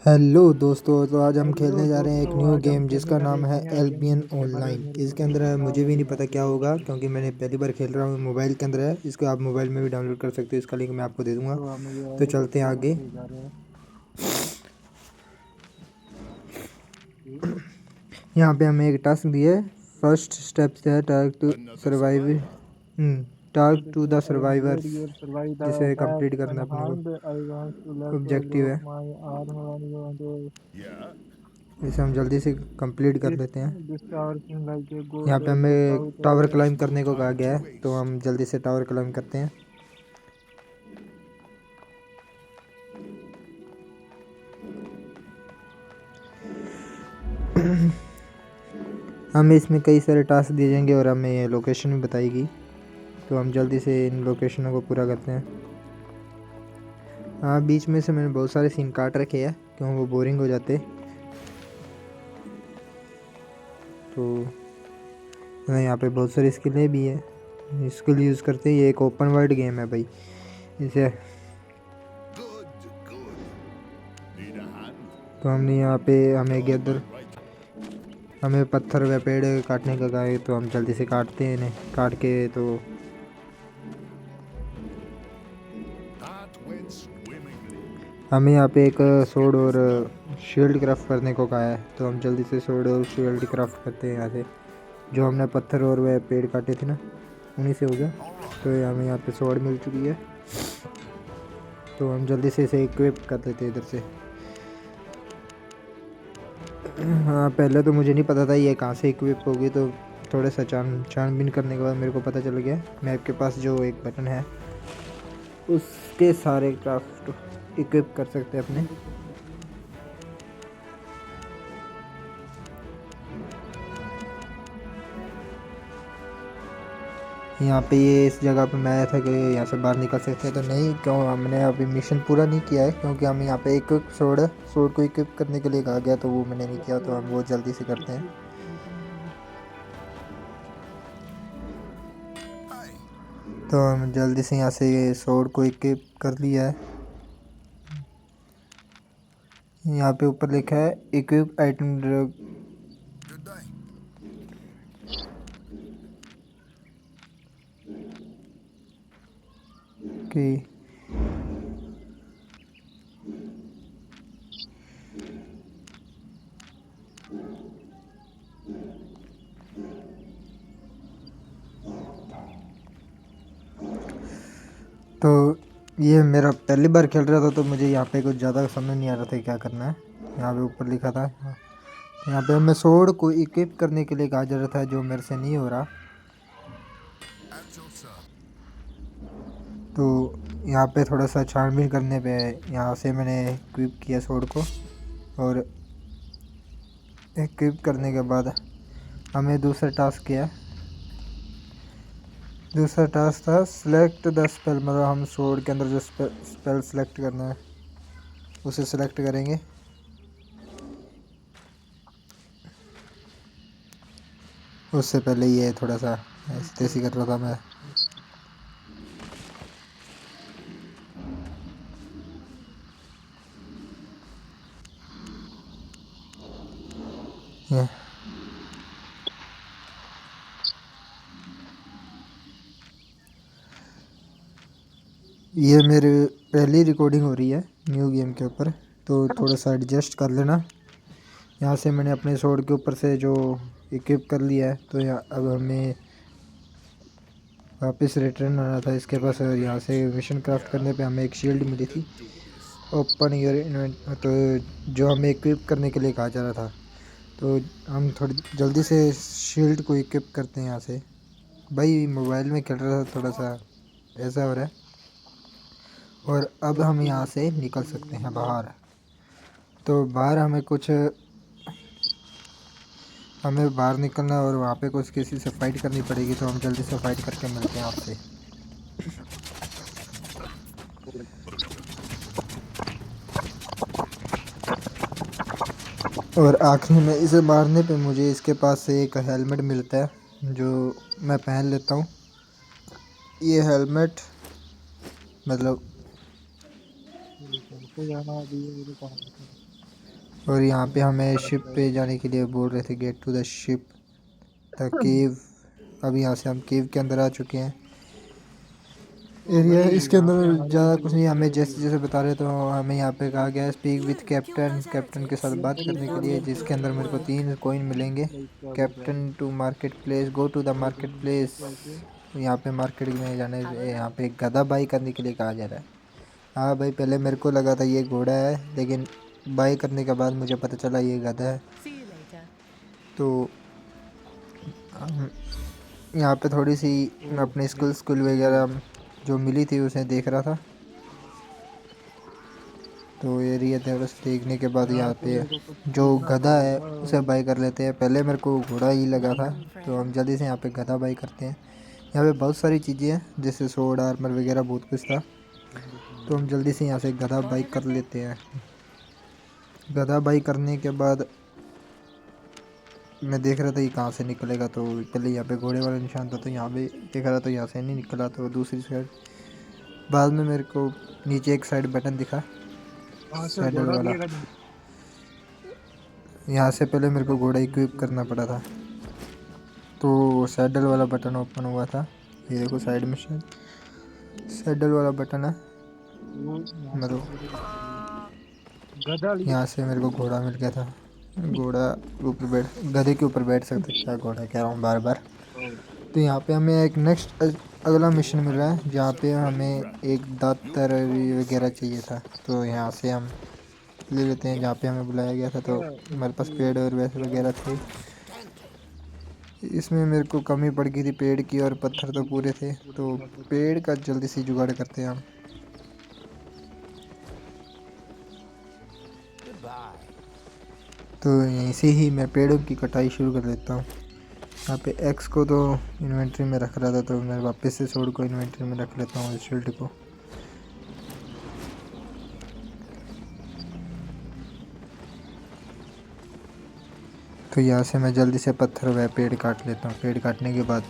Hello दोस्तों, तो आज हम हेलो खेलने जा रहे हैं एक दोस्तों, न्यू आज हम गेम खेलने जिसका जा रहे हैं नाम एक है नया गेम एल्बियन जिसके बारे में ऑनलाइन। मेरे को इसके अंदर नहीं पता मुझे भी नहीं होगा। पता क्या होगा क्योंकि मैंने पहली बार खेल रहा हूँ। मोबाइल के अंदर है, इसको आप मोबाइल में भी डाउनलोड कर सकते हो। इसका लिंक मैं आपको दे दूँगा। तो हम ये तो वाले चलते हैं खेलने आगे। के जा रहे हैं। ठीक। यहाँ पे हमें एक टास्क दिया है। फर्स्ट स्टेप्स है task to survive task to the I am glad survivors, you have survived the जिसे attack कंप्लीट करना है अपने को। unharmed. I want to let go objective of है, my arm when you want to इसे हम जल्दी से कंप्लीट कर this लेते हैं। this tower seems like a यहाँ good पे हमें lookout टावर area. क्लाइंब करने को कहा गया है, तो हम जल्दी से टावर क्लाइंब करते हैं। हमें इसमें कई सारे टास्क दिए जाएंगे और हमें ये लोकेशन भी बताएगी, तो हम जल्दी से इन लोकेशनों को पूरा करते हैं। हाँ, बीच में से मैंने बहुत सारे सीन काट रखे हैं क्यों वो बोरिंग हो जाते। तो यहाँ पे बहुत सारी स्किलें भी है, स्किल यूज़ करते हैं। ये एक ओपन वर्ल्ड गेम है भाई, इसे तो हमने यहाँ पे हमें पत्थर व पेड़ काटने का कहा है, तो हम जल्दी से काटते हैं इन्हें। काट के तो हमें यहाँ पे एक सोड और शील्ड क्राफ्ट करने को कहा है, तो हम जल्दी से सोड और शील्ड क्राफ्ट करते हैं यहाँ से। जो हमने पत्थर और वह पेड़ काटे थे ना, उन्हीं से हो गया। तो हमें यहाँ पे सोड मिल चुकी है, तो हम जल्दी से इसे इक्विप कर देते हैं इधर से। हाँ, पहले तो मुझे नहीं पता था ये कहाँ से इक्विप होगी, तो थोड़ा सा छानबीन करने के बाद मेरे को पता चल गया। मैप के पास जो एक बटन है उसके सारे क्राफ्ट इक्विप कर सकते हैं अपने। यहाँ पे ये इस जगह पे मैं आया था कि यहाँ से बाहर निकल सकते हैं, तो नहीं, क्यों हमने अभी मिशन पूरा नहीं किया है क्योंकि हम यहाँ पे इक्विप सोड को इक्विप करने के लिए कहा गया, तो वो मैंने नहीं किया, तो हम वो जल्दी से करते हैं। तो हम जल्दी से यहाँ से सोड को इक्विप कर लिया है। यहाँ पे ऊपर लिखा है इक्विप आइटम ड्रग की। तो ये मेरा पहली बार खेल रहा था, तो मुझे यहाँ पे कुछ ज़्यादा समझ नहीं आ रहा था क्या करना है। यहाँ पे ऊपर लिखा था, यहाँ पे हमें सोड को इक्विप करने के लिए कहा जा रहा था, जो मेरे से नहीं हो रहा। तो यहाँ पे थोड़ा सा छानबीन करने पे यहाँ से मैंने इक्विप किया सोड को, और इक्विप करने के बाद हमें दूसरा टास्क किया। दूसरा टास्क था सिलेक्ट द स्पेल, मतलब हम सोड के अंदर जो स्पेल सेलेक्ट करना है उसे सेलेक्ट करेंगे। उससे पहले ये थोड़ा सा ऐसे तैसे कर रहा था मैं। ये ये मेरी पहली रिकॉर्डिंग हो रही है न्यू गेम के ऊपर, तो थोड़ा सा एडजस्ट कर लेना। यहाँ से मैंने अपने सोड के ऊपर से जो इक्विप कर लिया है, तो यहाँ अब हमें वापस रिटर्न आना था इसके पास। यहाँ से मिशन क्राफ्ट करने पे हमें एक शील्ड मिली थी, ओपन योर इन्वेंट, तो जो हमें इक्विप करने के लिए कहा जा रहा था। तो हम थोड़ी जल्दी से शील्ड को इक्विप करते हैं यहाँ से। भाई मोबाइल में खेल रहा था, थोड़ा सा ऐसा हो रहा है। और अब हम यहाँ से निकल सकते हैं बाहर। तो बाहर हमें बाहर निकलना है और वहाँ पे कुछ किसी से फाइट करनी पड़ेगी, तो हम जल्दी से फाइट करके मिलते हैं आपसे। और आखिरी में इसे मारने पे मुझे इसके पास से एक हेलमेट मिलता है, जो मैं पहन लेता हूँ। ये हेलमेट मतलब तो जाना अभी मेरे काम है। और यहाँ पे हमें शिप पे जाने के लिए बोल रहे थे, get to the ship the cave. अब यहाँ से हम केव के अंदर आ चुके हैं। तो एरिया भाई इसके यहाँ पे अंदर हमारे ज़्यादा जो कुछ नहीं, हमें दोस्त जैसे जैसे बता रहे तो हमें यहाँ पे कहा गया है स्पीक विथ कैप्टन, कैप्टन के साथ बात मेरी करने के फोन लिए, में जिसके अंदर मेरे को 3 कॉइन मिलेंगे। भाई क्या बोल रहा है captain to market place, go to the market place. कैसे यहाँ पे मार्केट में जाने, यहाँ पे गधा बाई करने के लिए कहा जा रहा है। हाँ भाई, पहले मेरे को लगा था ये घोड़ा है, लेकिन बाई करने के बाद मुझे पता चला ये गधा है। तो हम यहाँ पे थोड़ी सी मैं अपने स्कूल वगैरह जो मिली थी उसे देख रहा था। तो एरिया बस देखने के बाद यहाँ यहाँ से पे मेरे को कुछ जो खरीदना गधा है पड़ेगा उसे और बाई कर लेते हैं। पहले मेरे को घोड़ा ही लगा था, तो हम जल्दी से यहाँ पे गधा बाई करते हैं। यहाँ पे बहुत सारी चीज़ें हैं, जैसे सोड आर्मर वगैरह बहुत कुछ था। तो हम जल्दी से यहाँ से गधा बाई कर लेते हैं। गधा बाई करने के बाद मैं देख रहा था ये कहाँ से निकलेगा, तो पहले यहाँ पे घोड़े वाला निशान था, तो यहाँ पे देख रहा तो यहाँ से नहीं निकला, तो दूसरी साइड बाद में मेरे को नीचे एक साइड बटन दिखा वहाँ से सैडल घोड़ा वाला। भी रख यहाँ से पहले मेरे को घोड़ा इक्विप करना पड़ा था, तो सैडल वाला बटन ओपन हुआ था। ये देखो साइड में सैडल वाला बटन है। वो यहाँ से मतलब मेरे को गधा लिए यहाँ से मेरे को घोड़ा मिल गया था। घोड़ा ऊपर बैठ, गधे के ऊपर बैठ सकते, क्या घोड़ा कह रहा हूँ बार बार। और तो यहाँ पे हमें एक नेक्स्ट अगला मिशन मिल रहा है, जहाँ पे हमें एक दातर वगैरह चाहिए था। तो यहाँ से हम ले लेते हैं जहाँ पे हमें बुलाया गया था। तो हमारे पास पेड़ और वैसे वगैरह थे। इसमें मेरे को कमी पड़ गई थी पेड़ की, और पत्थर तो पूरे थे, तो पेड़ का जल्दी से जुगाड़ करते हैं हम। तो यहीं से ही मैं पेड़ों की कटाई शुरू कर देता हूँ। यहाँ पे एक्स को तो इन्वेंट्री में रख रहा था, तो मैं वापस से सोड को इन्वेंट्री में रख लेता हूँ, शील्ड को। तो यहाँ से मैं जल्दी से पत्थर व पेड़ काट लेता हूँ। पेड़ काटने के बाद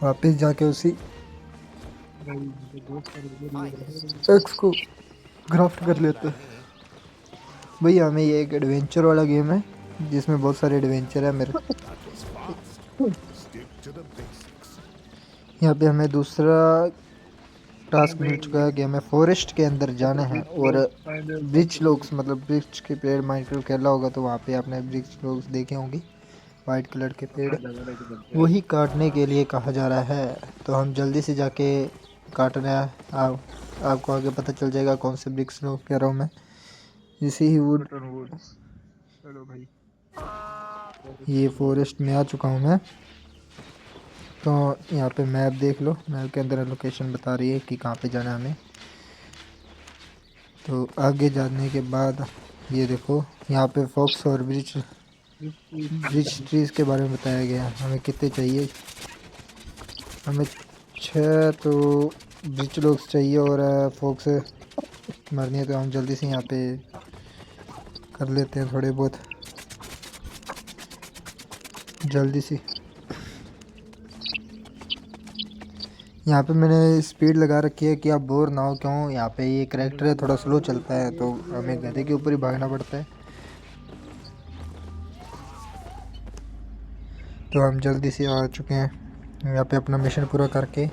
वापस जाके उसी भाई मेरे दोस्त का लिए एक्स को ग्राफ्ट कर लेते हैं। भैया हमें ये एक एडवेंचर वाला गेम है, जिसमें बहुत सारे एडवेंचर है मेरे। यहाँ पे हमें दूसरा टास्क मिल चुका है कि हमें फॉरेस्ट के अंदर जाना है, और ब्रिज लोग्स, मतलब ब्रिज के पेड़, माइनक्राफ्ट खेला होगा तो वहाँ पे आपने ब्रिज लोग्स देखे होंगे, वाइट कलर के पेड़, वही काटने के लिए कहा जा रहा है। तो हम जल्दी से जाके काट रहे हैं। आपको आगे पता चल जाएगा कौन से ब्रिक्स लोग कह रहा हूँ मैं। जैसे ही वुड, चलो भाई ये फॉरेस्ट में आ चुका हूँ मैं। तो यहाँ पे मैप देख लो, मैप के अंदर लोकेशन बता रही है कि कहाँ पे जाना है हमें। तो आगे जाने के बाद ये देखो, यहाँ पे फॉक्स और ब्रिज ट्रीज के बारे में बताया गया है। हमें कितने चाहिए, हमें 6 तो ब्रिज लोग चाहिए, और फॉक्स मरनी है। तो हम जल्दी से यहाँ पे कर लेते हैं थोड़े बहुत जल्दी से। यहाँ पे मैंने स्पीड लगा रखी है कि आप बोर ना हो। क्यों, यहाँ पे ये करैक्टर है थोड़ा स्लो चलता है, तो हमें गधे के ऊपर ही भागना पड़ता है। तो हम जल्दी से आ चुके हैं यहाँ पे अपना मिशन पूरा करके।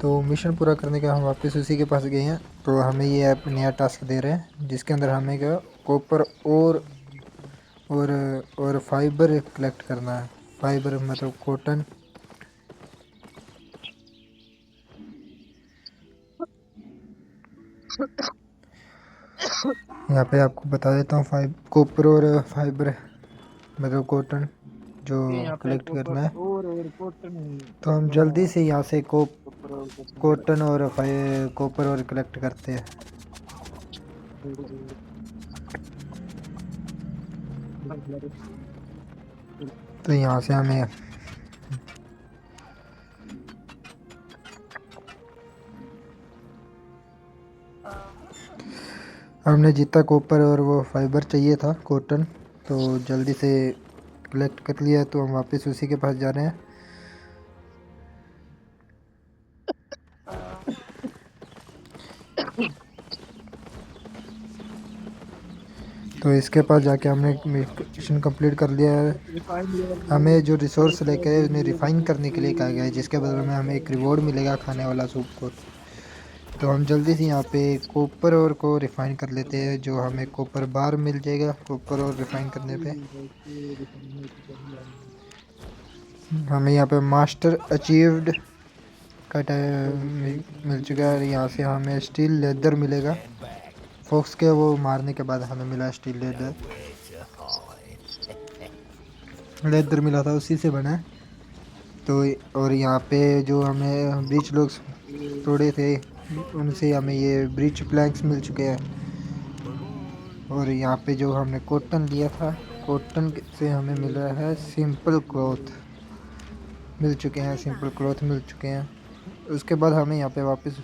तो मिशन पूरा करने के हम वापस उसी के पास गए हैं। तो हमें ये ऐप नया टास्क दे रहे हैं, जिसके अंदर हमें क्या कॉपर और और फाइबर कलेक्ट करना है। फाइबर मतलब कॉटन। यहाँ पे आपको बता देता हूँ, कॉपर और फाइबर मतलब कॉटन जो यहाँ पे कलेक्ट करना है। और कॉटन तो हम वगैरह जल्दी से यहाँ से कॉपर और कॉटन और कॉपर और कलेक्ट करते हैं। तो यहाँ से हमें हमने जितना कॉपर और वो फाइबर चाहिए था कॉटन, तो जल्दी से कलेक्ट कर लिया। तो हम वापस उसी के पास जा रहे हैं। तो इसके पास जाके हमने मिशन कंप्लीट कर लिया है। रिफाइंड लेवल हमें जो रिसोर्स लेकर है उन्हें रिफ़ाइन करने के लिए कहा गया है, जिसके बदले में हमें एक रिवॉर्ड मिलेगा खाने वाला सूप को। तो हम जल्दी से यहाँ पे कॉपर और को रिफ़ाइन कर लेते हैं, जो हमें कॉपर बार मिल जाएगा कॉपर और रिफ़ाइन करने पे। हमें यहाँ पे मास्टर अचीव्ड का मिल चुका है। यहाँ से हमें स्टील लेदर मिलेगा। फॉक्स के वो मारने के बाद हमें मिला स्टील लेदर। लेदर मिला था उसी से बना है। तो और यहाँ पे जो हमें ब्रिज लोग तोड़े थे उनसे हमें ये ब्रिज प्लैंक्स मिल चुके हैं। और यहाँ पे जो हमने कॉटन लिया था, कॉटन से हमें मिल रहा है सिंपल क्लॉथ मिल चुके हैं, सिंपल क्लॉथ मिल चुके हैं। उसके बाद हमें यहाँ पे वापस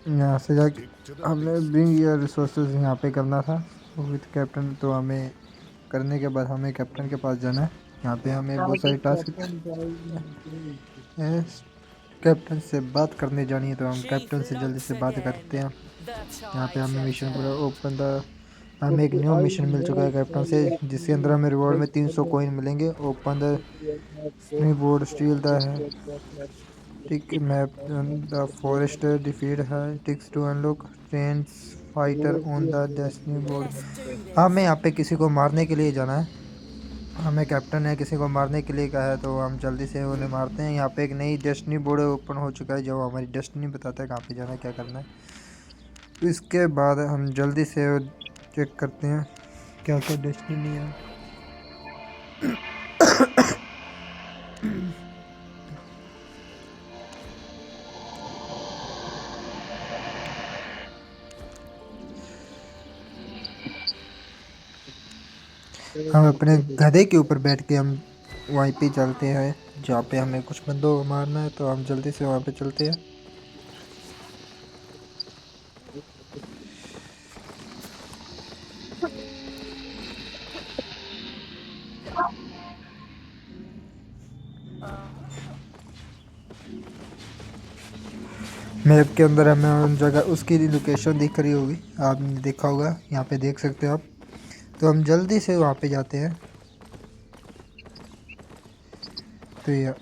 यहाँ से जाके हमने ब्रिंग योर रिसोर्सेज यहाँ पे करना था विद कैप्टन। तो हमें करने के बाद हमें कैप्टन के पास जाना है। यहाँ पे हमें बहुत सारे टास्क है। कैप्टन से बात करने जानी है, तो हम कैप्टन से जल्दी से बात करते हैं। यहाँ पे हमें मिशन पूरा ओपन था। हमें एक न्यू मिशन मिल चुका है कैप्टन से, जिसके अंदर हमें रिवॉर्ड में 300 कॉइन मिलेंगे। Open the board steal the heretic map the forest defeat heretics to unlock trends fighter on the destiny board. हमें यहाँ पे किसी को मारने के लिए जाना है। हमें कैप्टन है किसी को मारने के लिए कहा है, तो हम जल्दी से उन्हें मारते हैं। यहाँ पे एक नई डेस्टिनी बोर्ड ओपन हो चुका है, जो हमारी डेस्टिनी बताता है कहाँ पे जाना है, क्या करना है। तो इसके बाद हम जल्दी से चेक करते हैं क्या क्या डेस्टिनी है। हम अपने गधे के ऊपर बैठ के हम वहीं पे चलते हैं, जहाँ पे हमें कुछ बंदों को मारना है। तो हम जल्दी से वहाँ पे चलते हैं। मैप के अंदर हमें उन जगह उसकी लोकेशन दिख रही होगी, आपने देखा होगा, यहाँ पे देख सकते हो आप। तो हम जल्दी से वहाँ पे जाते हैं। तो यहाँ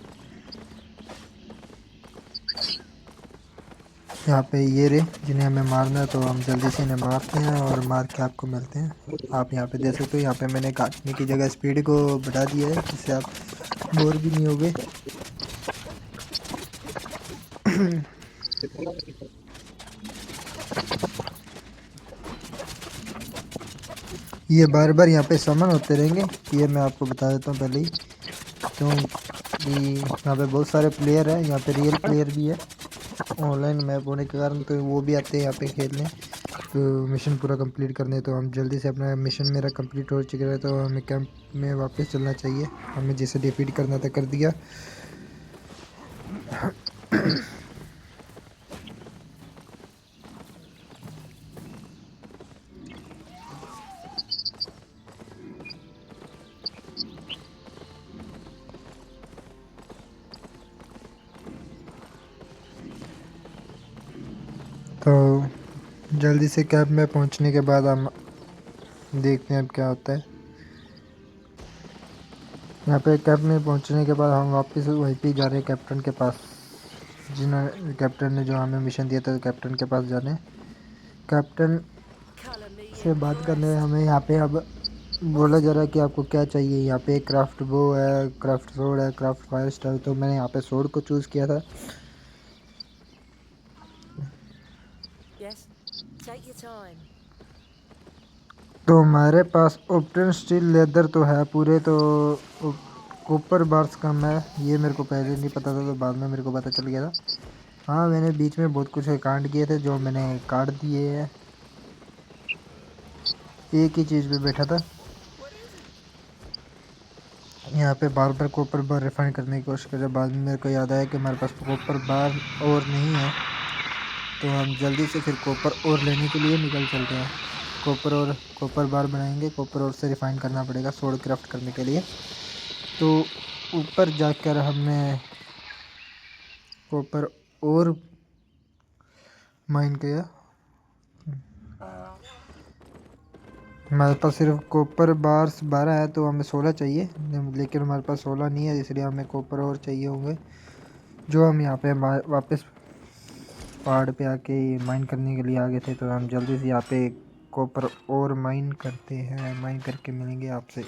पे ये रे जिन्हें हमें मारना है, तो हम जल्दी से इन्हें मारते हैं और मार के आपको मिलते हैं। आप यहाँ पे देख सकते हो, यहाँ पे मैंने काटने की जगह स्पीड को बढ़ा दिया है, जिससे आप बोर भी नहीं होगे। ये बार बार यहाँ पे समन होते रहेंगे, ये मैं आपको बता देता हूँ पहले ही, क्योंकि यहाँ पे बहुत सारे प्लेयर हैं। यहाँ पे रियल प्लेयर भी है ऑनलाइन मैप होने के कारण, तो वो भी आते हैं यहाँ पे खेलने, तो मिशन पूरा कंप्लीट करने। तो हम जल्दी से अपना मिशन मेरा कंप्लीट हो चुका है, तो हमें कैंप में वापस चलना चाहिए। हमें जिसे डिफीट करना था कर दिया। तो जल्दी से कैंप में पहुंचने के बाद हम देखते हैं अब क्या होता है। यहाँ पे कैंप में पहुंचने के बाद हम वापस वहीं पे जा रहे हैं कैप्टन के पास, जिन्होंने कैप्टन ने जो हमें मिशन दिया था, तो कैप्टन के पास जाने। कैप्टन से बात करने हमें यहाँ पे अब बोला जा रहा है कि आपको क्या चाहिए। यहाँ पे क्राफ्ट बो है, क्राफ्ट सोड है, क्राफ्ट फायर स्टार। तो मैंने यहाँ पे सोड को चूज़ किया था। तो हमारे पास ओप्टन स्टील लेदर तो है पूरे, तो कॉपर बार्स कम है। ये मेरे को पहले नहीं पता था, तो बाद में मेरे को पता चल गया था। हाँ, मैंने बीच में बहुत कुछ कांड किए थे, जो मैंने काट दिए हैं। एक ही चीज़ पे बैठा था। यहाँ पे बार बार कॉपर बार रिफाइन करने की कोशिश कर, बाद में मेरे को याद आया कि हमारे पास कॉपर बार और नहीं है। तो हम जल्दी से फिर कॉपर और लेने के लिए निकल चलते हैं। कॉपर बार बनाएंगे, कॉपर और से रिफाइन करना पड़ेगा सोड क्राफ्ट करने के लिए। तो ऊपर जाकर हमने कॉपर और माइन किया। हमारे पास सिर्फ कॉपर बार्स 12 है, तो हमें 16 चाहिए, लेकिन हमारे पास 16 नहीं है, इसलिए हमें कॉपर और चाहिए होंगे, जो हम यहाँ पे वापस पहाड़ पे आके माइन करने के लिए आ गए थे। तो हम जल्दी से यहाँ पे कॉपर और माइन करते हैं, माइन करके मिलेंगे आपसे।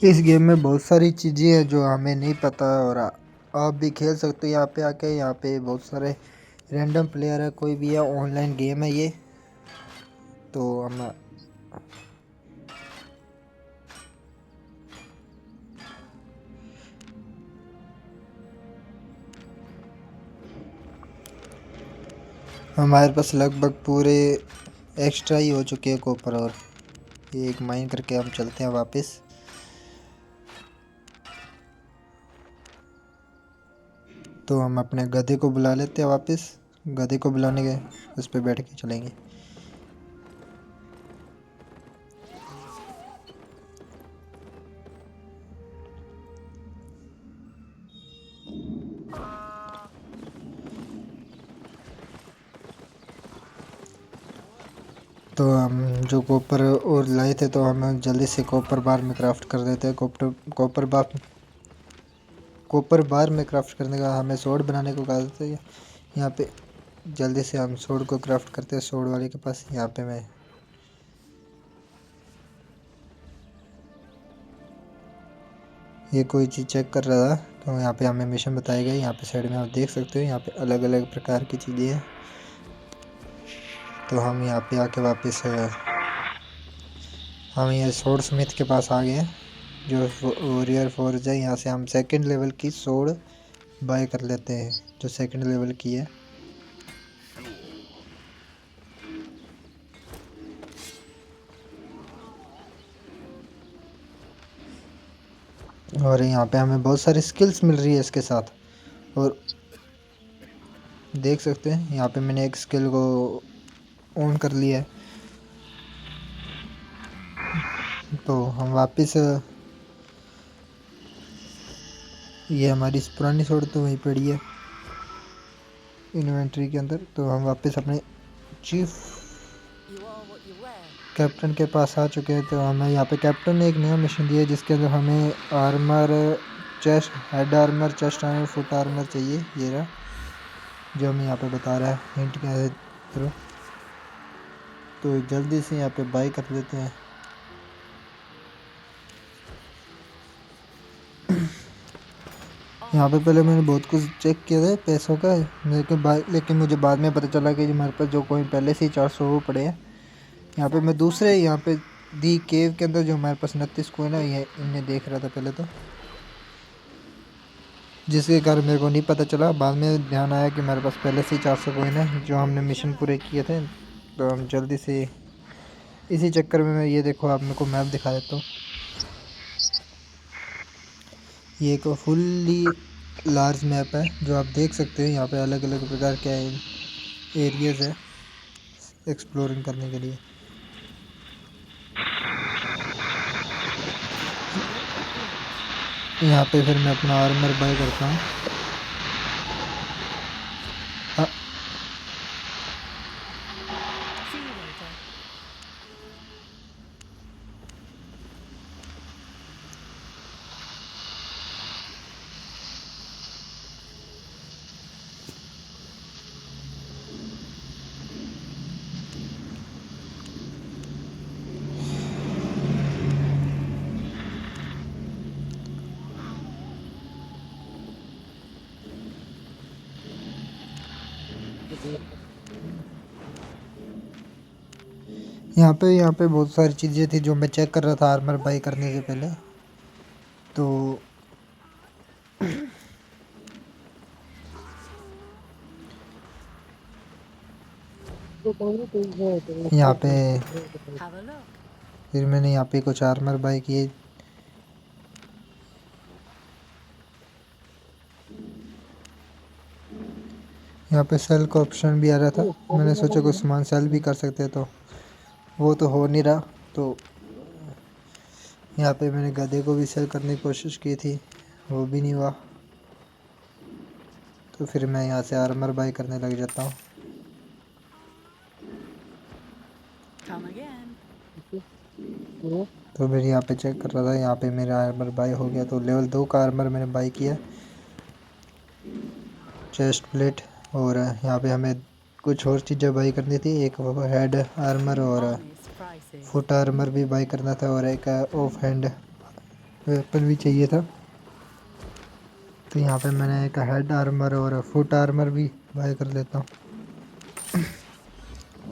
इस गेम में बहुत सारी चीज़ें हैं जो हमें नहीं पता, और आप भी खेल सकते हो यहाँ पे आके। यहाँ पे बहुत सारे रैंडम प्लेयर है, कोई भी है, ऑनलाइन गेम है ये। तो हम हमारे पास लगभग पूरे एक्स्ट्रा ही हो चुके हैं कॉपर, और ये एक माइन करके हम चलते हैं वापस। तो हम अपने गधे को बुला लेते हैं वापस, गधे को बुलाने के उस पर बैठ के चलेंगे। तो हम जो कॉपर और लाए थे, तो हम जल्दी से कॉपर बार में क्राफ्ट कर देते हैं। कॉपर बार में क्राफ्ट करने का हमें सोड बनाने को कहा था। यहाँ पे जल्दी से हम सोड को क्राफ्ट करते हैं, सोड वाले के पास। यहाँ पे मैं ये कोई चीज़ चेक कर रहा था, तो यहाँ पे हमें मिशन बताया गया। यहाँ पे साइड में आप देख सकते हो, यहाँ पे अलग अलग प्रकार की चीज़ें हैं। तो हम यहाँ पे आके वापस हम ये सोड स्मिथ के पास आ गए हैं, जो वॉरियर फोर्ज है। यहाँ से हम सेकंड लेवल की सोड बाय कर लेते हैं, जो सेकंड लेवल की है। और यहाँ पे हमें बहुत सारी स्किल्स मिल रही है इसके साथ, और देख सकते हैं यहाँ पे मैंने एक स्किल को ऑन कर लिया है। तो हम वापस ये हमारी पुरानी सोड तो वहीं पड़ी है इन्वेंट्री के अंदर। तो हम वापस अपने चीफ कैप्टन के पास आ चुके हैं। तो हमें यहाँ पे कैप्टन ने एक नया मिशन दिया है, जिसके अंदर हमें armour chest, head armour, chest armour, foot armour चाहिए। ये रहा जो हमें यहाँ पे बता रहा है हिंट के थ्रू। तो जल्दी से यहाँ पे बाई कर लेते हैं। यहाँ पे पहले मैंने बहुत कुछ चेक किया था पैसों का, लेकिन मुझे बाद में पता चला कि हमारे पास जो कोइन पहले से ही 400 वो पड़े हैं। यहाँ पे मैं दूसरे यहाँ पे दी केव के अंदर जो हमारे पास 29 कोइन है, ये इन्हें देख रहा था पहले, तो जिसके कारण मेरे को नहीं पता चला। बाद में ध्यान आया कि मेरे पास पहले से ही 400 कोइन है, जो हमने मिशन पूरे किए थे। तो हम जल्दी से इसी चक्कर में, मैं ये देखो आप मेरे को मैप दिखा देता हूँ। ये एक फुल्ली लार्ज मैप है, जो आप देख सकते हैं। यहाँ पे अलग अलग प्रकार के एरियाज है एक्सप्लोरिंग करने के लिए। यहाँ पे फिर मैं अपना आर्मर बाय करता हूँ। यहाँ पे बहुत सारी चीज़ें थी जो मैं चेक कर रहा था आर्मर बाई करने से पहले। तो यहाँ पे फिर मैंने यहाँ पे कुछ आर्मर बाई किए। यहाँ पे सेल का ऑप्शन भी आ रहा था, मैंने सोचा कुछ सामान सेल भी कर सकते हैं, तो वो तो हो नहीं रहा। तो यहाँ पे मैंने गधे को भी सेल करने की कोशिश की थी, वो भी नहीं हुआ। तो फिर मैं यहाँ से आर्मर बाई करने लग जाता हूँ। वो तो फिर यहाँ पे चेक कर रहा था, यहाँ पे मेरा आर्मर बाई हो गया। तो लेवल 2 का आर्मर मैंने बाई किया, चेस्ट प्लेट। और यहाँ पे हमें कुछ और चीज़ें बाई करनी थी, एक वो हेड आर्मर और फुट आर्मर भी बाई करना था, और एक ऑफ हैंड वेपन भी चाहिए था। तो यहाँ पे मैंने एक हेड आर्मर और फुट आर्मर भी बाई कर लेता हूँ।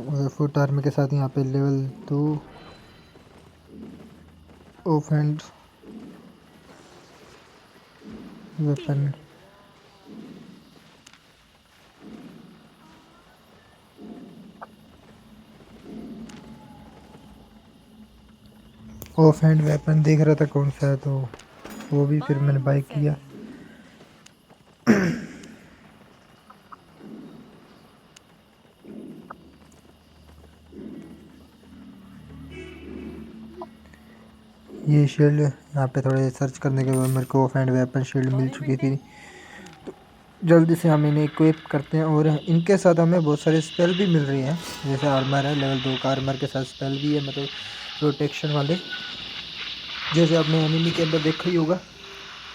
और फुट आर्मर के साथ यहाँ पे level 2 of hand weapon. Of hand weapon देख रहा था कौन सा है, तो वो भी फिर मैंने बाई किया। ये शील्ड यहाँ पे थोड़े सर्च करने के बाद मेरे को ऑफ हैंड वेपन शील्ड मिल चुकी थी। तो जल्दी से हम इन्हें इक्विप करते हैं, और इनके साथ हमें बहुत सारे स्पेल भी मिल रही हैं। जैसे आर्मर है, लेवल 2 का आर्मर के साथ स्पेल भी है, मतलब प्रोटेक्शन वाले, जैसे आपने एनिमी के अंदर देखा ही होगा।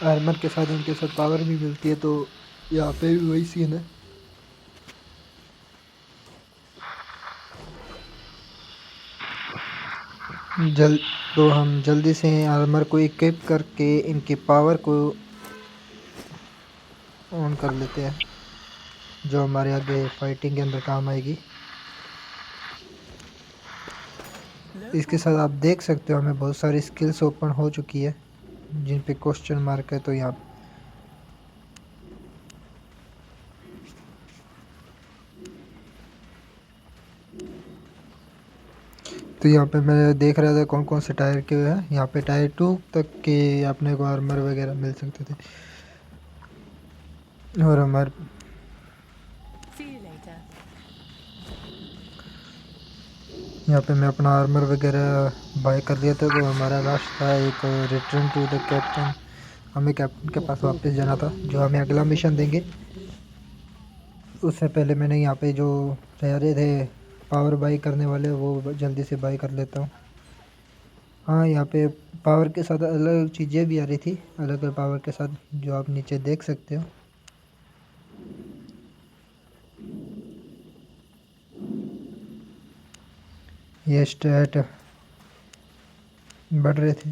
आर्मर के साथ इनके साथ पावर भी मिलती है, तो यहाँ पे भी वही सीन है। तो हम जल्दी से आर्मर को इक्विप करके इनकी पावर को ऑन कर लेते हैं, जो हमारे आगे फाइटिंग के अंदर काम आएगी। इसके साथ आप देख सकते हो हमें बहुत सारी स्किल्स ओपन हो चुकी है, जिन पे क्वेश्चन मार्क है। तो यहाँ पे मैं देख रहा था कौन कौन से टायर के हैं। यहाँ पे टायर 2 तक के अपने को आर्मर वगैरह मिल सकते थे। और हमारे यहाँ पे मैं अपना आर्मर वगैरह बाय कर लिया था। तो हमारा लास्ट था एक रिटर्न टू द कैप्टन। हमें कैप्टन के पास वापस जाना था, जो हमें अगला मिशन देंगे। उससे पहले मैंने यहाँ पे जो तैयारे थे पावर बाई करने वाले, वो जल्दी से बाई कर लेता हूँ। हाँ, यहाँ पे पावर के साथ अलग अलग चीज़ें भी आ रही थी, अलग अलग पावर के साथ, जो आप नीचे देख सकते हो। ये स्टैट बढ़ रहे थे।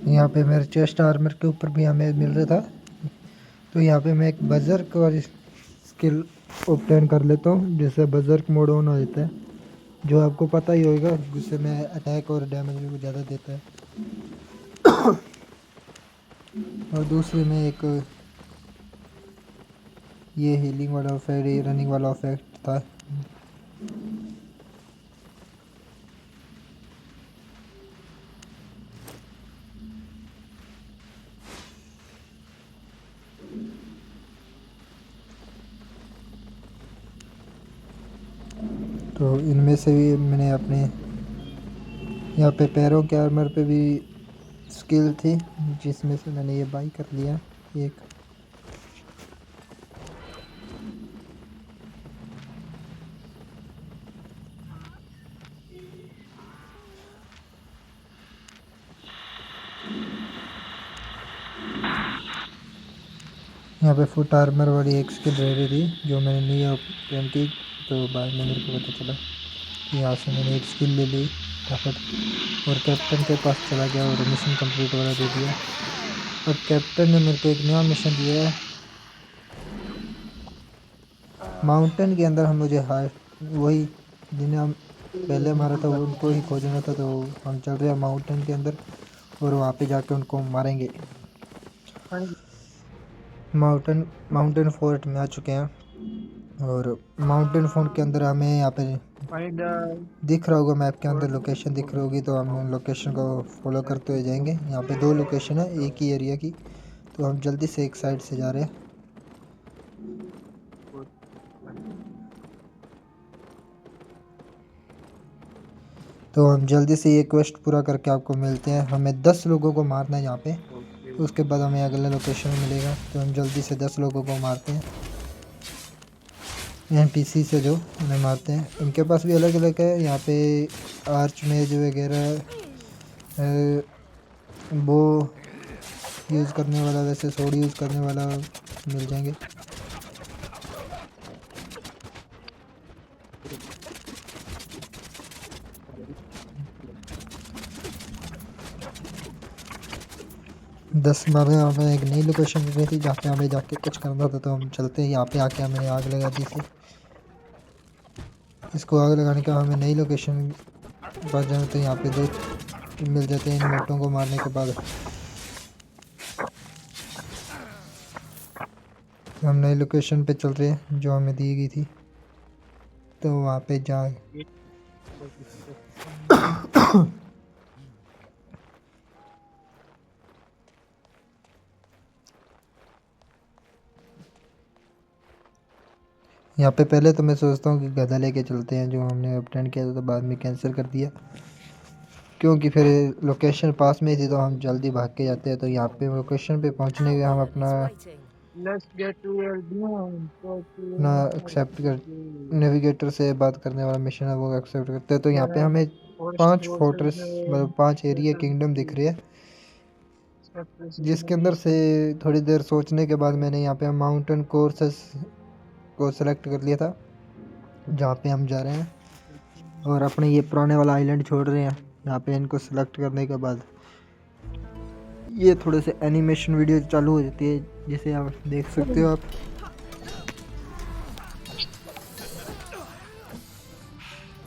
यहाँ पे मेरे चेस्ट आर्मर के ऊपर भी हमें मिल रहा था। तो यहाँ पे मैं एक बजर्क वाली स्किल ऑब्टेन कर लेता हूँ, जिससे बजर्क मोड ऑन हो जाता है, जो आपको पता ही होगा, जिससे मैं अटैक और डैमेज भी ज़्यादा देता है। और दूसरी में एक ये हीलिंग वाला इफेक्ट, ये रनिंग वाला इफेक्ट था। तो इनमें से भी मैंने अपने यहाँ पे पैरों के आर्मर पे भी स्किल थी, जिसमें से मैंने ये बाई कर लिया एक। यहाँ पे फुट आर्मर वाली एक स्किल रह रही थी, जो मैंने नहीं ओपन की। तो बाद में मेरे को पता चला कि यहाँ से मैंने एक स्किल ले ली फटाफट, और कैप्टन के पास चला गया और मिशन कंप्लीट वाला दे दिया। और कैप्टन ने मेरे को एक नया मिशन दिया है। माउंटेन के अंदर हम मुझे वही जिन्हें हम पहले मारा था, वो उनको ही खोजना था। तो हम चल रहे हैं माउंटेन के अंदर, और वहाँ पे जाके उनको मारेंगे। माउंटेन फोर्ट में आ चुके हैं। और माउंटेन फोन के अंदर हमें यहाँ पे Find दिख रहा होगा, मैप के अंदर लोकेशन दिख रही होगी, तो हम लोकेशन को फॉलो करते हुए जाएंगे। यहाँ पे 2 लोकेशन है एक ही एरिया की, तो हम जल्दी से एक साइड से जा रहे हैं। तो हम जल्दी से ये क्वेस्ट पूरा करके आपको मिलते हैं। हमें 10 लोगों को मारना है यहाँ पे, उसके बाद हमें अगला लोकेशन मिलेगा। तो हम जल्दी से 10 लोगों को मारते हैं, NPC से जो उन्हें मारते हैं। इनके पास भी अलग अलग है, यहाँ पे आर्च मेज वगैरह, वो यूज़ करने वाला, वैसे सोड यूज़ करने वाला मिल जाएंगे। दस बार हमें एक नई लोकेशन मिल रही थी जहाँ पे हमें जाके कुछ करना था, तो हम चलते हैं। यहाँ पे आके हमें आग लगा दी थी। इसको आग लगाने का हमें नई लोकेशन पर जाए, तो यहाँ पे 2 मिल जाते हैं इन मोटों को मारने के बाद। हम नई लोकेशन पे चल रहे हैं जो हमें दी गई थी, तो वहाँ पे जाए। यहाँ पे पहले तो मैं सोचता हूँ कि गधा लेके चलते हैं, जो हमने अपटेंड किया था, तो बाद में कैंसिल कर दिया क्योंकि फिर लोकेशन पास में थी, तो हम जल्दी भाग के जाते हैं। तो यहाँ पे लोकेशन पे पहुँचने के हम अपना let's get to your room. अपना एक्सेप्ट कर, नेविगेटर से बात करने वाला मिशन है वो एक्सेप्ट करते हैं। तो यहाँ पे हमें 5 फोर्ट्रेस, मतलब 5 एरिया किंगडम दिख रही है, जिसके अंदर से थोड़ी देर सोचने के बाद मैंने यहाँ पे माउंटेन कोर्सेस को सेलेक्ट कर लिया था, जहाँ पे हम जा रहे हैं। और अपने ये पुराने वाला आइलैंड छोड़ रहे हैं। यहाँ पे इनको सेलेक्ट करने के बाद ये थोड़े से एनिमेशन वीडियो चालू हो जाती है, जिसे आप देख सकते हो आप।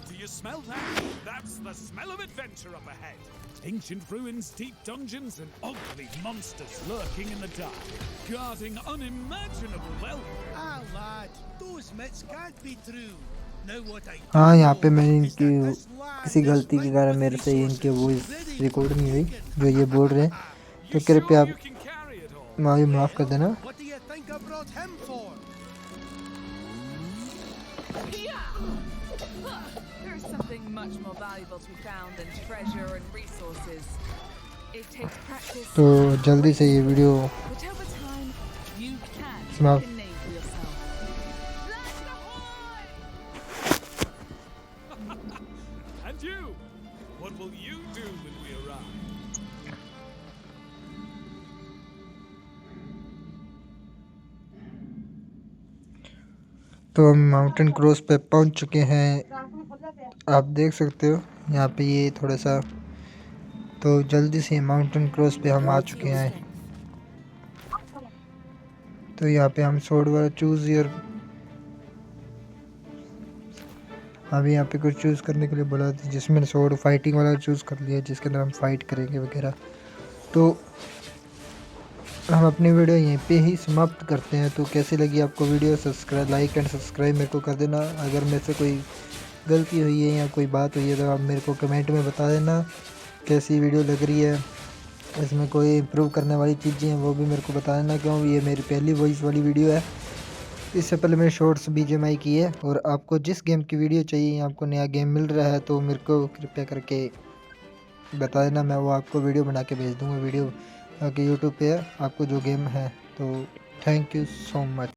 Do you smell that? That's the smell of adventure up ahead. Ancient ruins, deep dungeons, and ugly monsters lurking in the dark, guarding unimaginable wealth. Ah, lad, those myths can't be true. Now what I do हाँ, यहाँ पे know मैंने is that इनकी this land किसी is गलती के ripe कारण with मेरे से इनके resources voice ready record for नहीं हुई, taking. जो ये बोल रहे हैं। तो You कृपया sure आप you can carry it all? माफ़ी माफ़ कर देना। What do you think I brought him for? There's something much more valuable to be found than treasure and resources. It takes practice. तो जल्दी से ये video But over time, you can समाप्त। make a name for yourself. And you? What will you do when we arrive? तो हम mountain cross पे पहुंच चुके हैं, आप देख सकते हो यहाँ पे ये थोड़ा सा। तो जल्दी से माउंटेन क्रॉस पे हम आ चुके हैं। तो यहाँ पे हम सोड वाला चूज़ ईयर, अभी यहाँ पे कुछ चूज़ करने के लिए बोला था, जिसमें सोड फाइटिंग वाला चूज़ कर लिया, जिसके अंदर हम फाइट करेंगे वगैरह। तो हम अपनी वीडियो यहीं पे ही समाप्त करते हैं। तो कैसी लगी आपको video, subscribe, like and subscribe मेरे को कर देना। अगर मेरे से कोई गलती हुई है या कोई बात हुई है, तो आप मेरे को कमेंट में बता देना कैसी वीडियो लग रही है। इसमें कोई इम्प्रूव करने वाली चीज़ें हैं वो भी मेरे को बता देना, क्यों ये मेरी पहली वॉइस वाली वीडियो है। इससे पहले मैंने शॉर्ट्स BGMI की है। और आपको जिस गेम की वीडियो चाहिए, आपको नया गेम मिल रहा है, तो मेरे को कृपया करके बता देना, मैं वो आपको वीडियो बना के भेज दूँगा। वीडियो कि यूट्यूब पे है आपको जो गेम है। तो थैंक यू सो मच।